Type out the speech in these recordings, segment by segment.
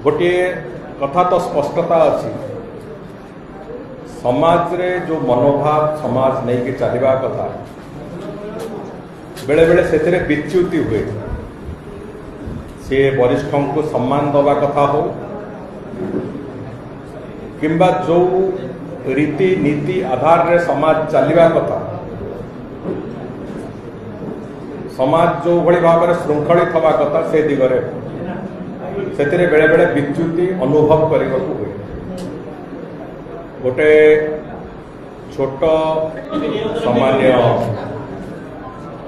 गोटे कथा तो स्पष्टता अच्छी समाज रे जो मनोभाव समाज नहीं कि चलवा कथा बेले बेले से विच्युति हुए सी वरिष्ठ को सम्मान दवा कथा हो किंबा जो रीति नीति आधार रे समाज चलवा कथा समाज जो भली भाव में श्रृंखलित हवा कथा से दिगरे से बेले बेले विच्युति अनुभव करने को हुए। गोटे छोट सामान्य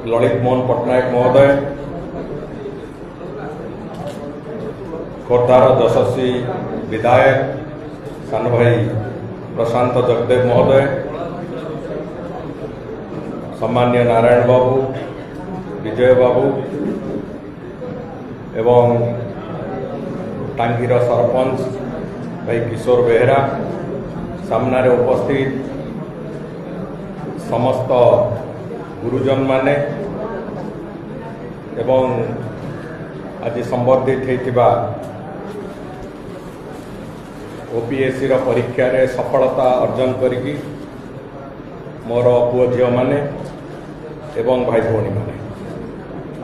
ललित मोहन पट्टनायक महोदय खोर्धार यशस्वी विधायक सान भाई प्रशांत जगदेव महोदय सामान्य नारायण बाबू विजय बाबू एवं टांगीर सरपंच भाई किशोर बेहरा सामने उपस्थित समस्त गुरुजन माने एवं आज संबर्धित होता ओपीएससी परीक्षा रे सफलता अर्जन करी मोर पुओ झील माने एवं भाई भौणी माने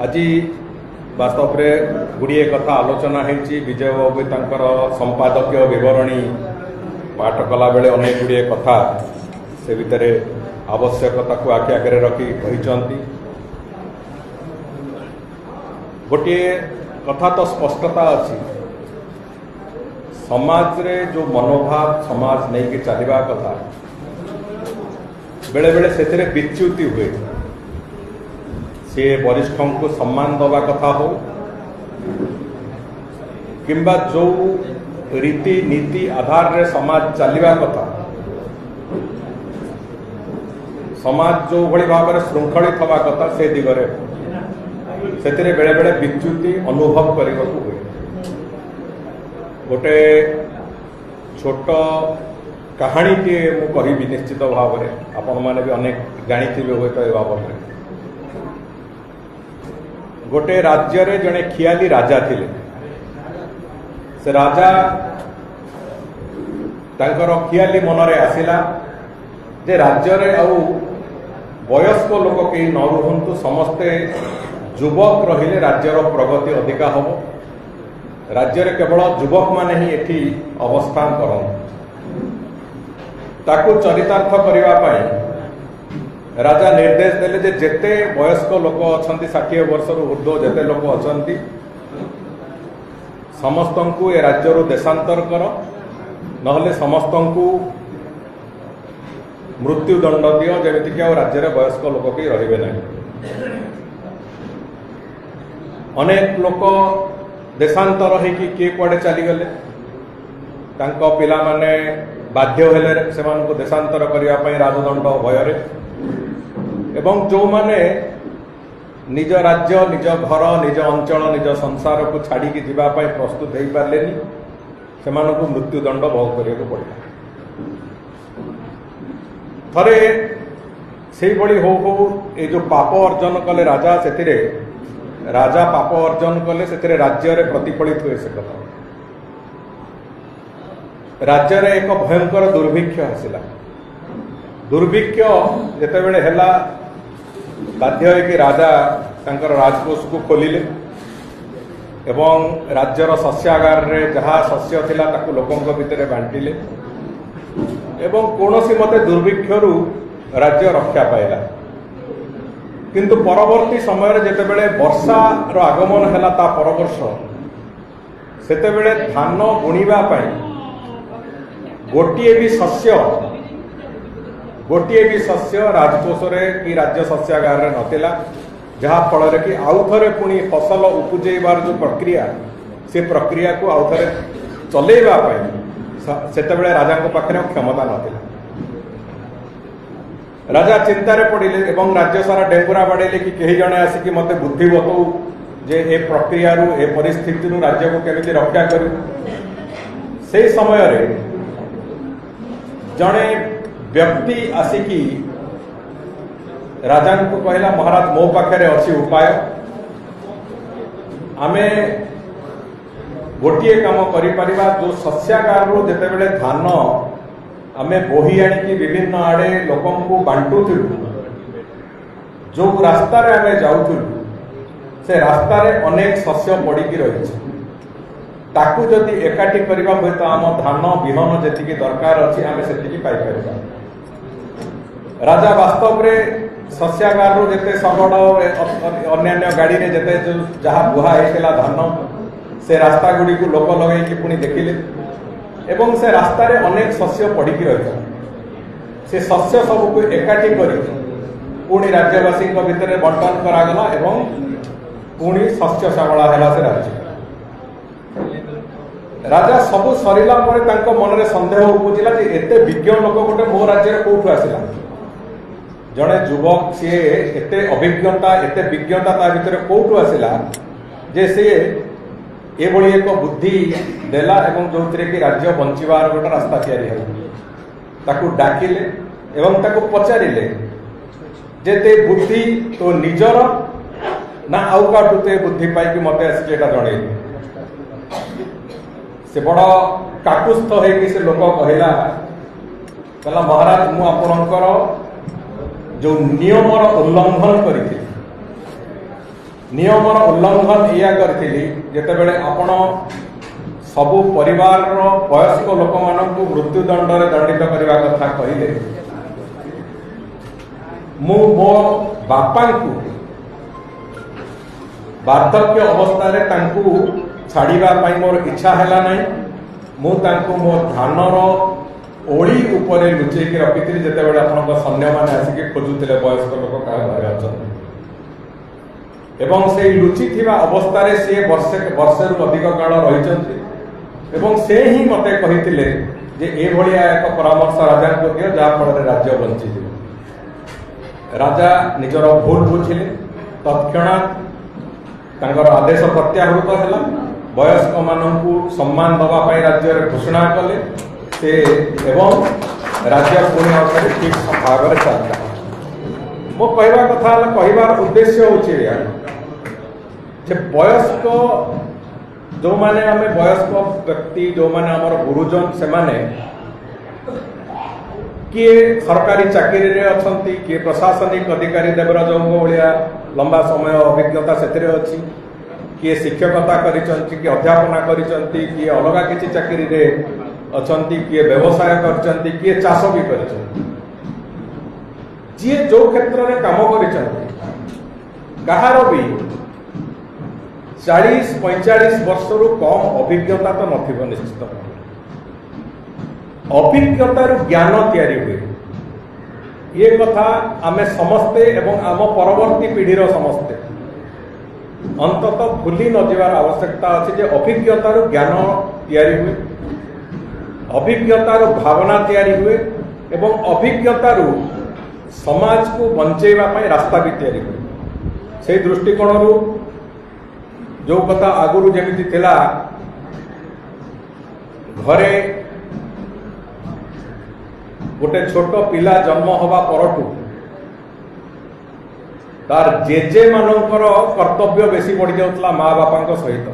आज वास्तव में गुड़िए कथा आलोचना होती विजय बाबू तांकर संपादकीय विवरणी पाठ कला बेले अनेक गुड़िए कथा से भितर आवश्यकता को आखि आगे रखी कहते गोटे कथा तो स्पष्टता अच्छी समाज रे जो मनोभाव समाज नहीं कि चलवा कथा बेले बेले से विच्युति हुए सी वरिष्ठ को सम्मान दवा कथा हो किंबा जो रीति नीति आधार रे समाज चलवा कथा समाज जो भली भाव में श्रृंखलित हवा कथा से दिगरे से बेले बेले विच्युति अनुभव करने को हुए। गोटे छोट कहानी टे मु कहि निश्चित भाव में आपण माने भी अनेक जानी हुए तो बाबद में गोटे राज्य रे जड़े खियाली राजा थिले से राजा तांकर खियाली मनरे आसिला जे राज्य रे आउ वयस्क लोक कहीं न रुहंतु समस्ते युवक रहिले राज्यर प्रगति अधिका हम राज्य रे केवल युवक माने ही एठी अवस्थान करन ताकू चरितार्थ करिवा पई राजा निर्देश देले जे जेते वयस्क लोक अछंती 60 वर्ष ऊर्ध्व जेते लोक अछंती समस्त को ए राज्य देशांतर कर नहले समस्त को मृत्युदंड दियो जेमिति कि राज्य रे वयस्क लोक के रहिबे नहीं। अनेक लोक देशांतर होइकि किए कुआडे चली गले तांको पिला माने बाध्य हेले सेमान को देशांतर करिया पई राजदंड भयरे एवं जो माने निज राज्य निज घर निज अंचल निज संसार को छाड़ी की जीवा पाई प्रस्तुत हो पारे से मृत्युदंड भोग करने पड़ा। थरे से भली हो ये जो पाप अर्जन कले राजा से राजा पाप अर्जन कले से राज्य रे प्रतिफलित हुए से कथा राज्य रे एक भयंकर दुर्भिक्ष आसिला दुर्भिक्ष जेते बेले हैला बाध्य कि राजा तांकर राजकोष को खोलिले एवं राज्यर शस्यागार रे जहाँ शस्य थिला ताकू लोकंक भितर बांटिले एवं कोनोसी मते दुर्भिक्षरु राज्य रक्षा पाइला किंतु परवर्ती समय जेते बेले वर्षा रो आगमन हैला ता पर वर्ष सेते बेले धान बुणीबा पई गोटे भी शस्य राजकोष कि राज्य शस्यागार रे नथिला जहाँ फल कि आउ थे पुणी फसल उपजेबार जो प्रक्रिया से प्रक्रिया को आउ थे चलैबा से राजा पाखे क्षमता नथिला राजा चिंतार पड़िले एवं राज्य सारा डेंगुरा बाड़ेले कि कहीं जड़े आसिक मत बुद्धि बताऊ जे ए प्रक्रिया ए परिस्थिति राज्य को केमिति रक्षा करू से समय रे जड़े व्यक्ति आसिकी राजा को कहला महाराज मो पाखे अच्छी उपाय आमे गोटे कम कर जो शस्यागार जिते धान आम बोही आणिकी विभिन्न आड़े लोक बांटुलु जो रास्तार आम जाऊलु से रास्तार अनेक शस्य पड़ी रही ताकू जदि एकाठी करबा हुए तो आम धान विहन जी दरकार अच्छी आम से पाइपर। राजा वास्तव में शस्यागार जिते शगड़ अन्य गाड़ी में जिते जहाँ बुहा होता धान से रास्ता गुड़ी को लोक लगे पुणी देखिले एवं से रास्तार अनेक शस्य पड़ी रही से शस्य सबको एकाठी कर पुणी राज्यवासी भितर बंटन करागला एवं पुणी शस्य श्यामला है से राज्य। राजा सबू सरला मन में सन्देह उपजिला एते विज्ञ लोक गोटे मो राज्य कौटू आसला जड़े युवक सी एते अभिज्ञता एते विज्ञता ता भीतर कौटू आसला जे सी एभली एक बुद्धि देला एवं जो कि राज्य बंचार गोटे रास्ता या डाकिले एवं ताको पचारिले जे ते बुद्धि तो निजर ना आउ काटू ते बुद्धि पाई मत आसी जन से बड़ काकुस्थ हो से लोक कहला कहला महाराज मु आपणकर जो नियमर उल्लंघन करती नियमर उल्लंघन या करी जितेबले आपण सबु परिवार वयस्क लोक मानू मृत्युदंड दंडित करने कथा कहले मु मो बापा वार्धक्य अवस्था छाड़ा मोर इच्छा है ना मो धानर ओली उपरे लुचेक रखी जितेबाला आप सैन्य मैंने आसिक खोजुले वयस्क लोक क्या घरे अच्छा एवं से लुचि अवस्था सी वर्षे रु अधिक काल रही से ही मत कही एक परामर्श राजा को दियो जहाँफल राज्य बंची राजा निजर भूल बुझिले तत्क्षणात आदेश प्रत्याहृत है वयस्क मानू सम्मान दवाई राज्य घोषणा कले से एवं राज्य पुणी ठीक भाव में चलता मो कहवा कथा कहबार उद्देश्य हूँ वयस्क जो माने आम वयस्क व्यक्ति जो माने आमर गुरुजन से माने किए सरकारी चाकरी रे अछंती किए प्रशासनिक अधिकारी देवराज भाया लंबा समय अभिज्ञता से अच्छी किए शिक्षकता करिसंती किए अध्यापना करिसंती किए अलग किसी चाकरी रे अछंती किए व्यवसाय करचंती किए चाष भी करिसंती जी जो क्षेत्र में काम करिसंती कहार भी 40-45 वर्ष रु कम अभिज्ञता तो नथिबो निश्चित अभिज्ञतार ज्ञान तैयारी हुए ये कथा आमे समस्ते एवं आम परवर्ती पीढ़ीर समस्ते अंतत भूली न जीवार आवश्यकता अच्छे जे अभिज्ञतार ज्ञान तैयारी हुए अभिज्ञतार भावना तैयारी हुए एवं अभिज्ञतार समाज को बंचेवा पाई रास्ता भी तैयारी हुए से दृष्टिकोण जो कथा आगुरी जमी थिला घरे गोटे छोट पिला जन्म हवा परठू तार जेजे मानकर कर्तव्य बेसी बढ़ी जाउतला माँ बापा सहित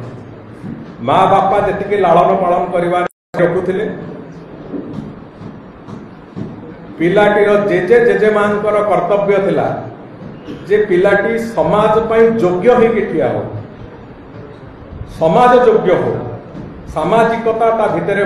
माँ बापा जी लालन पालन करवा रखुले पिलाटीर जेजे जेजे माँ कर्तव्य थिला जे पिलाटी समाज पाई योग्य होइके ठिया हो समाज योग्य हो सामाजिकता ता भितर